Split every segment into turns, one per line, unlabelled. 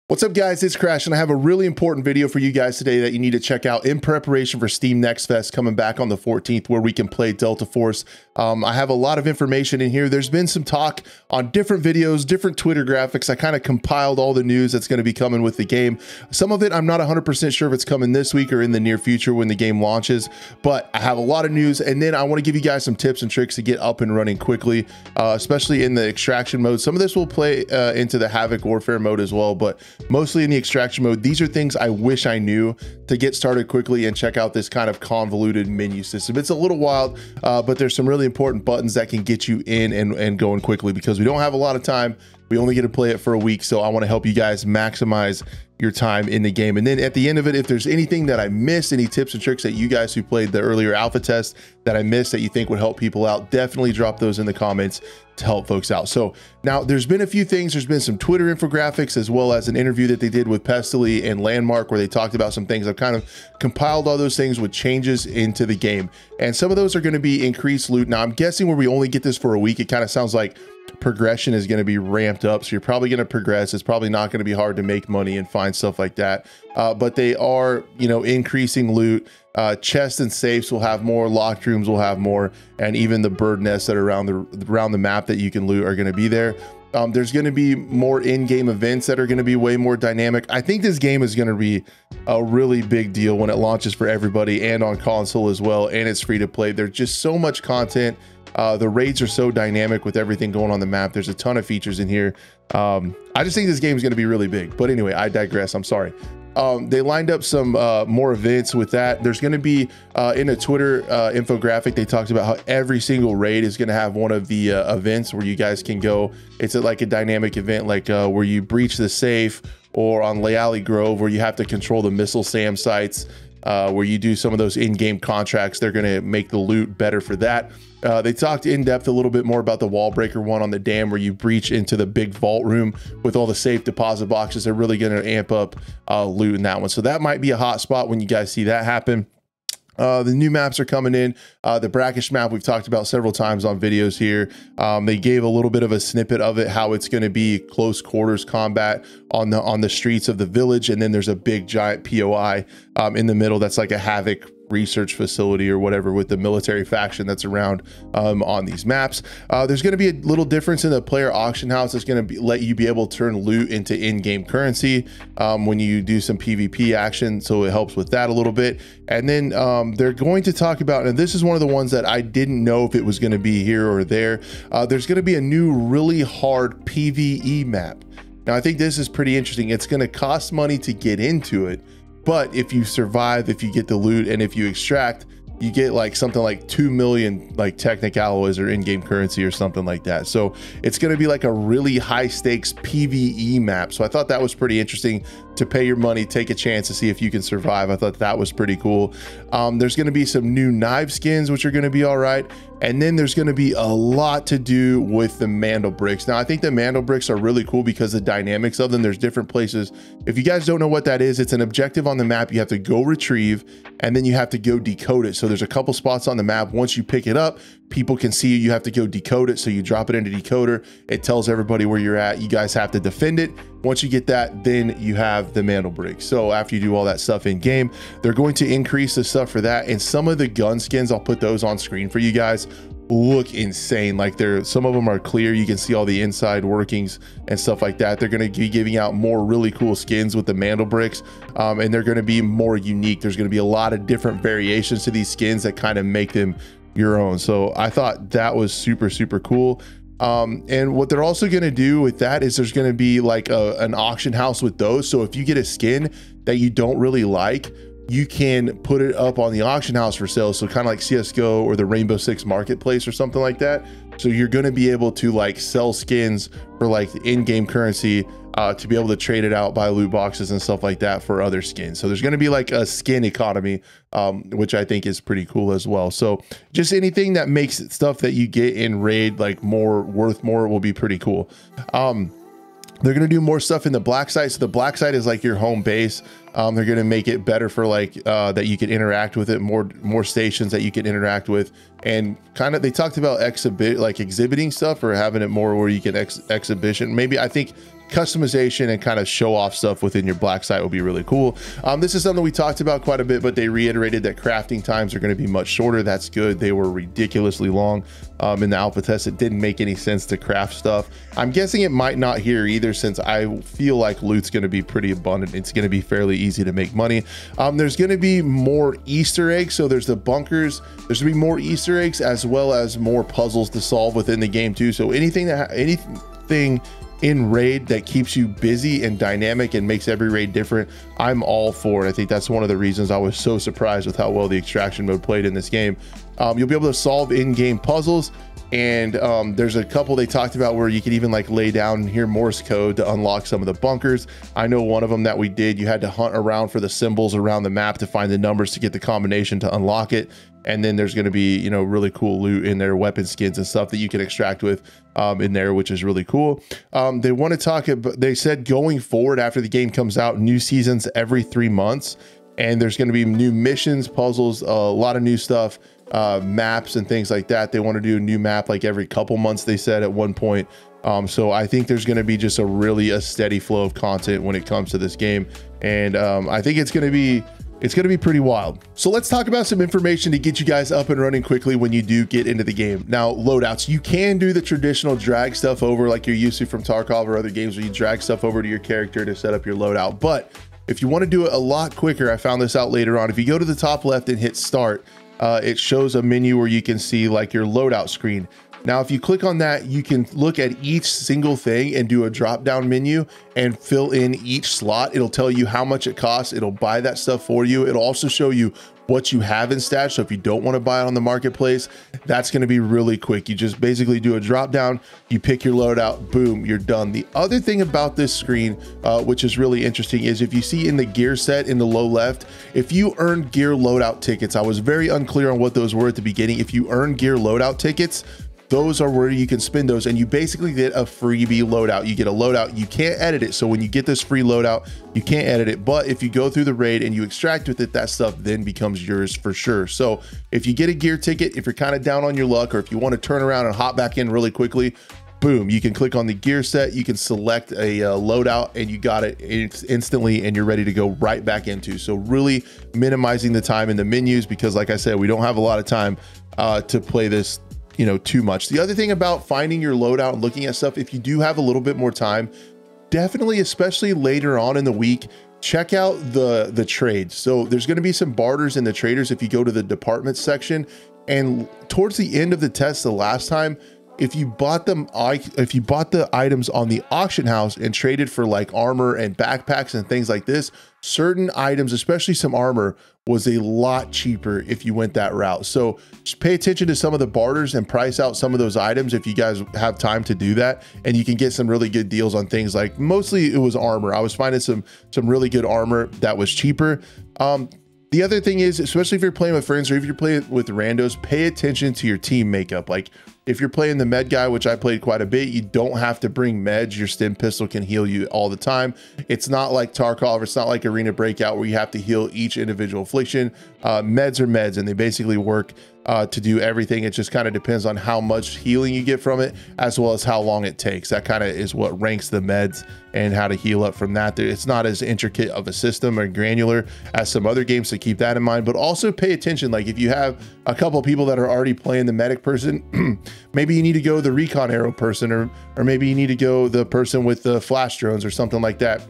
What's up, guys? It's Crash, and I have a really important video for you guys today that you need to check out in preparation for Steam Next Fest coming back on the 14th, where we can play Delta Force. I have a lot of information in here. There's been some talk on different videos, different Twitter graphics. I kind of compiled all the news that's going to be coming with the game. Some of it, I'm not 100% sure if it's coming this week or in the near future when the game launches, but I have a lot of news, and then I want to give you guys some tips and tricks to get up and running quickly, especially in the extraction mode. Some of this will play into the Havoc Warfare mode as well, but mostly in the extraction mode. These are things I wish I knew to get started quickly and check out this kind of convoluted menu system. It's a little wild, but there's some really important buttons that can get you in and going quickly, because we don't have a lot of time. We only get to play it for a week, so I want to help you guys maximize your time in the game. And then at the end of it, if there's anything that I missed, any tips and tricks that you guys who played the earlier alpha test that I missed that you think would help people out, definitely drop those in the comments to help folks out. So now there's been a few things. There's been some Twitter infographics, as well as an interview that they did with Pestily and Landmark, where they talked about some things. I've kind of compiled all those things with changes into the game, and some of those are going to be increased loot. Now I'm guessing where we only get this for a week, it kind of sounds like progression is going to be ramped up, so you're probably going to progress. It's probably not going to be hard to make money and find stuff like that, but they are, you know, increasing loot. Chests and safes will have more, locked rooms will have more, and even the bird nests that are around the map that you can loot are going to be there. There's going to be more in-game events that are going to be way more dynamic. I think this game is going to be a really big deal when it launches for everybody and on console as well, and it's free to play. There's just so much content. The raids are so dynamic with everything going on the map. There's a ton of features in here. I just think this game is going to be really big, but anyway, I digress. I'm sorry. They lined up some more events with that. There's going to be in a Twitter infographic, they talked about how every single raid is going to have one of the events where you guys can go. It's like a dynamic event, like where you breach the safe, or on Leali Grove, where you have to control the missile SAM sites, where you do some of those in-game contracts. They're going to make the loot better for that. They talked in depth a little bit more about the wall breaker one on the dam, where you breach into the big vault room with all the safe deposit boxes. They're really going to amp up loot in that one, so that might be a hot spot when you guys see that happen. The new maps are coming in. The brackish map we've talked about several times on videos here. They gave a little bit of a snippet of it, how it's going to be close quarters combat on the streets of the village, and then there's a big giant POI in the middle that's like a Havoc research facility or whatever with the military faction that's around on these maps. There's going to be a little difference in the player auction house. It's going to let you be able to turn loot into in-game currency when you do some PvP action, so it helps with that a little bit. And then they're going to talk about, and this is one of the ones that I didn't know if it was going to be here or there, there's going to be a new really hard PvE map. Now I think this is pretty interesting. It's going to cost money to get into it, but if you survive, if you get the loot, and if you extract, you get like something like 2 million like Technic alloys or in-game currency or something like that. So it's going to be like a really high stakes PvE map. So I thought that was pretty interesting, to pay your money, take a chance to see if you can survive. I thought that was pretty cool. There's going to be some new knife skins, which are going to be all right. And then there's going to be a lot to do with the Mandel bricks. Now I think the Mandel bricks are really cool because the dynamics of them, there's different places. If you guys don't know what that is, it's an objective on the map. You have to go retrieve, and then you have to go decode it. So there's a couple spots on the map. Once you pick it up, people can see you. You have to go decode it. So you drop it into decoder. It tells everybody where you're at. You guys have to defend it. Once you get that, then you have the Mandel bricks. So after you do all that stuff in game, they're going to increase the stuff for that. And some of the gun skins, I'll put those on screen for you guys, look insane. Like some of them are clear. You can see all the inside workings and stuff like that. They're going to be giving out more really cool skins with the Mandel bricks, and they're going to be more unique. There's going to be a lot of different variations to these skins that kind of make them your own. So I thought that was super, super cool. And what they're also going to do with that is there's going to be like an auction house with those. So if you get a skin that you don't really like, you can put it up on the auction house for sale. So kind of like CSGO or the Rainbow Six marketplace or something like that. So you're going to be able to like sell skins for like in-game currency, to be able to trade it out, buy loot boxes and stuff like that for other skins. So there's going to be like a skin economy, which I think is pretty cool as well. So just anything that makes stuff that you get in raid like worth more will be pretty cool. They're going to do more stuff in the black site. So the black site is like your home base. They're going to make it better for like that you can interact with it, more stations that you can interact with, and kind of they talked about exhibiting stuff, or having it more where you can exhibition. Maybe I think customization and kind of show off stuff within your black site will be really cool. This is something we talked about quite a bit, but they reiterated that crafting times are going to be much shorter. That's good. They were ridiculously long in the alpha test. It didn't make any sense to craft stuff. I'm guessing it might not here either, since I feel like loot's going to be pretty abundant. It's going to be fairly easy to make money. There's going to be more Easter eggs. So there's the bunkers. There's going to be more Easter eggs, as well as more puzzles to solve within the game too. So anything in raid that keeps you busy and dynamic and makes every raid different, I'm all for it. I think that's one of the reasons I was so surprised with how well the extraction mode played in this game. You'll be able to solve in-game puzzles, and there's a couple they talked about where you could even like lay down and hear Morse code to unlock some of the bunkers. I know one of them that we did, you had to hunt around for the symbols around the map to find the numbers to get the combination to unlock it. And then there's going to be, you know, really cool loot in there, weapon skins and stuff that you can extract with in there, which is really cool. They want to talk about, they said going forward after the game comes out, new seasons every 3 months, and there's going to be new missions, puzzles, a lot of new stuff, maps and things like that. They want to do a new map like every couple months, they said at one point. So I think there's going to be just a steady flow of content when it comes to this game. And I think it's going to be pretty wild. So let's talk about some information to get you guys up and running quickly when you do get into the game. Now, loadouts, you can do the traditional drag stuff over like you're used to from Tarkov or other games where you drag stuff over to your character to set up your loadout. But if you want to do it a lot quicker, I found this out later on. If you go to the top left and hit start, it shows a menu where you can see like your loadout screen. Now, if you click on that, you can look at each single thing and do a drop down menu and fill in each slot. It'll tell you how much it costs. It'll buy that stuff for you. It'll also show you what you have in stash. So if you don't want to buy it on the marketplace, that's going to be really quick. You just basically do a drop down, you pick your loadout, boom, you're done. The other thing about this screen, which is really interesting, is if you see in the gear set in the low left, if you earn gear loadout tickets, I was very unclear on what those were at the beginning. If you earn gear loadout tickets, those are where you can spend those, and you basically get a freebie loadout. You get a loadout, you can't edit it. So when you get this free loadout, you can't edit it. But if you go through the raid and you extract with it, that stuff then becomes yours for sure. So if you get a gear ticket, if you're kind of down on your luck, or if you want to turn around and hop back in really quickly, boom, you can click on the gear set, you can select a loadout, and you got it instantly, and you're ready to go right back into. So really minimizing the time in the menus, because like I said, we don't have a lot of time to play this, you know, too much. The other thing about finding your loadout and looking at stuff, if you do have a little bit more time, definitely, especially later on in the week, check out the trades. So there's going to be some barters in the traders if you go to the department section. And towards the end of the test the last time, if you bought the items on the auction house and traded for like armor and backpacks and things like this, certain items, especially some armor, was a lot cheaper if you went that route. So just pay attention to some of the barters and price out some of those items if you guys have time to do that, and you can get some really good deals on things like, mostly it was armor. I was finding some really good armor that was cheaper. The other thing is, especially if you're playing with friends or if you're playing with randos, pay attention to your team makeup. Like if you're playing the med guy, which I played quite a bit, you don't have to bring meds. Your stim pistol can heal you all the time. It's not like Tarkov, it's not like Arena Breakout where you have to heal each individual affliction. Meds are meds, and they basically work to do everything. It just kind of depends on how much healing you get from it, as well as how long it takes. That kind of is what ranks the meds and how to heal up from that. It's not as intricate of a system or granular as some other games, so keep that in mind. But also pay attention, like if you have a couple of people that are already playing the medic person, maybe you need to go the recon arrow person, or maybe you need to go the person with the flash drones or something like that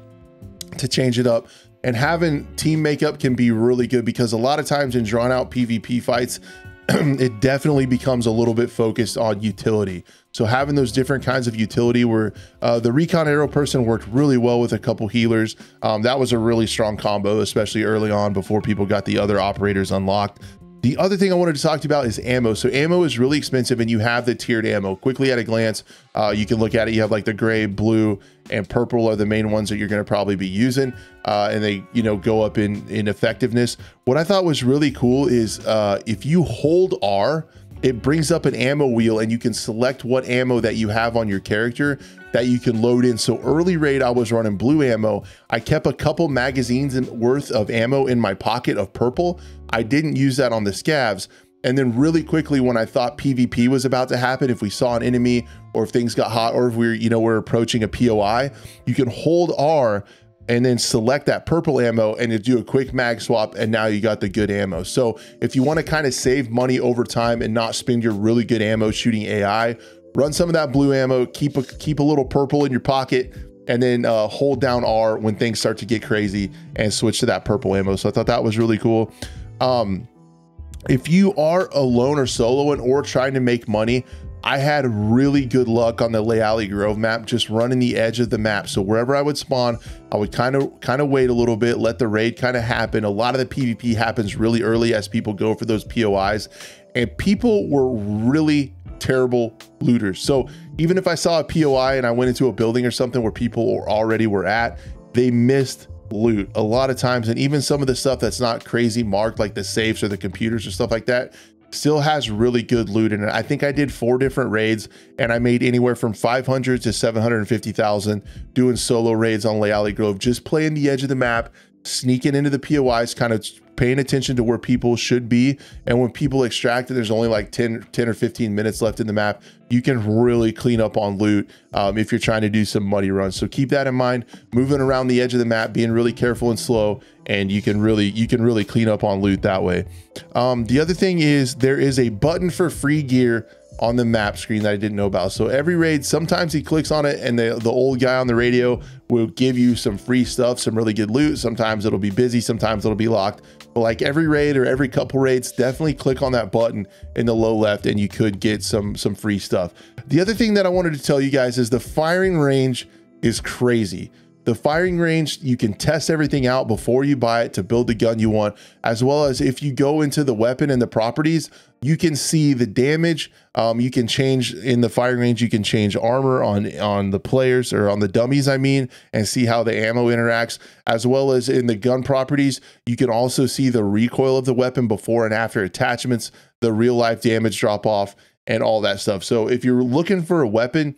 to change it up. And having team makeup can be really good, because a lot of times in drawn out PvP fights, it definitely becomes a little bit focused on utility. So having those different kinds of utility, where the recon arrow person worked really well with a couple healers. That was a really strong combo, especially early on before people got the other operators unlocked. The other thing I wanted to talk to you about is ammo. So ammo is really expensive, and you have the tiered ammo. Quickly at a glance, you can look at it. You have like the gray, blue, and purple are the main ones that you're going to probably be using, and they, you know, go up in effectiveness. What I thought was really cool is if you hold R, it brings up an ammo wheel, and you can select what ammo that you have on your character that you can load in. So early raid, I was running blue ammo. I kept a couple magazines worth of ammo in my pocket of purple. I didn't use that on the scavs. And then really quickly, when I thought PvP was about to happen, if we saw an enemy or if things got hot or if we're approaching a POI, you can hold R and then select that purple ammo and you do a quick mag swap, and now you got the good ammo. So if you want to kind of save money over time and not spend your really good ammo shooting AI, run some of that blue ammo, keep a little purple in your pocket, and then hold down R when things start to get crazy and switch to that purple ammo. So I thought that was really cool. If you are alone or soloing or trying to make money, I had really good luck on the Leyali Grove map, just running the edge of the map. So wherever I would spawn, I would kind of wait a little bit, let the raid kind of happen. A lot of the PvP happens really early as people go for those POIs, and people were really terrible looters. So even if I saw a POI and I went into a building or something where people already were at, they missed loot a lot of times. And even some of the stuff that's not crazy marked, like the safes or the computers or stuff like that, still has really good loot in it. I think I did 4 different raids and I made anywhere from 500 to 750,000 doing solo raids on Leyali Grove, just playing the edge of the map, sneaking into the POIs, kind of paying attention to where people should be. And when people extract, there's only like 10 or 15 minutes left in the map, you can really clean up on loot if you're trying to do some muddy runs. So keep that in mind, moving around the edge of the map, being really careful and slow, and you can really clean up on loot that way. The other thing is there is a button for free gear on the map screen that I didn't know about. So every raid, sometimes he clicks on it and the old guy on the radio will give you some free stuff, some really good loot. Sometimes it'll be busy, sometimes it'll be locked. But like every raid or every couple raids, definitely click on that button in the low left and you could get some free stuff. The other thing that I wanted to tell you guys is the firing range is crazy. The firing range, you can test everything out before you buy it to build the gun you want, as well as if you go into the weapon and the properties, you can see the damage. You can change in the firing range, you can change armor on the players, or on the dummies, I mean, and see how the ammo interacts, as well as in the gun properties. You can also see the recoil of the weapon before and after attachments, the real life damage drop off, and all that stuff. So if you're looking for a weapon,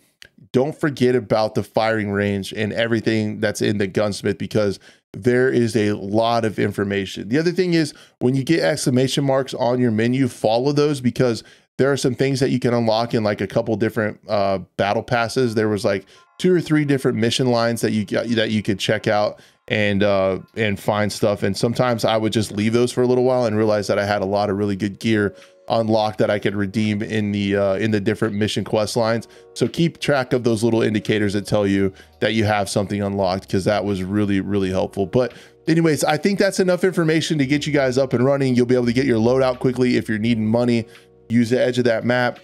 don't forget about the firing range and everything that's in the gunsmith, because there is a lot of information. The other thing is when you get exclamation marks on your menu, follow those, because there are some things that you can unlock in like a couple different battle passes. There was like 2 or 3 different mission lines that you could check out and find stuff. And sometimes I would just leave those for a little while and realize that I had a lot of really good gear unlocked that I could redeem in the different mission quest lines. So keep track of those little indicators that tell you that you have something unlocked, because that was really, really helpful. But anyways, I think that's enough information to get you guys up and running. You'll be able to get your loadout quickly. If you're needing money, use the edge of that map.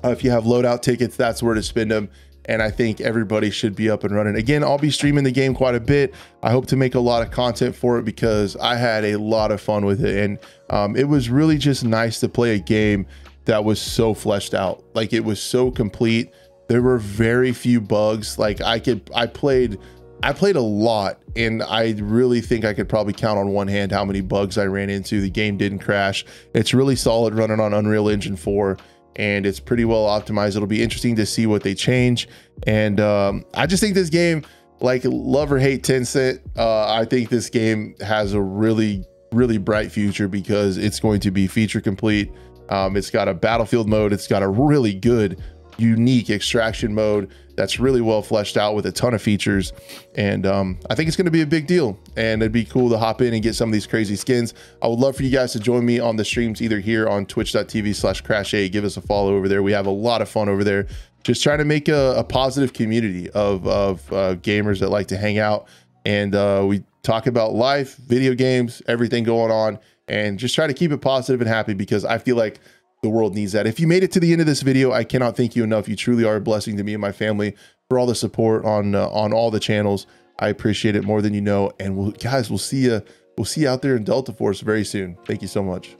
If you have loadout tickets, that's where to spend them. And I think everybody should be up and running. Again, I'll be streaming the game quite a bit. I hope to make a lot of content for it, because I had a lot of fun with it. And it was really just nice to play a game that was so fleshed out. Like, it was so complete. There were very few bugs. Like I played a lot, and I really think I could probably count on one hand how many bugs I ran into. The game didn't crash. It's really solid running on Unreal Engine 4. And it's pretty well optimized. It'll be interesting to see what they change. And I just think this game, like, love or hate Tencent, I think this game has a really, really bright future, because it's going to be feature complete. It's got a battlefield mode. It's got a really good, unique extraction mode that's really well fleshed out with a ton of features. And I think it's going to be a big deal, and it'd be cool to hop in and get some of these crazy skins. I would love for you guys to join me on the streams, either here on twitch.tv/Crash8. Give us a follow over there. We have a lot of fun over there, just trying to make a positive community of gamers that like to hang out. And we talk about life, video games, everything going on, and just try to keep it positive and happy, because I feel like the world needs that. If you made it to the end of this video, I cannot thank you enough. You truly are a blessing to me and my family for all the support on all the channels. I appreciate it more than you know. And guys, we'll see you out there in Delta Force very soon. Thank you so much.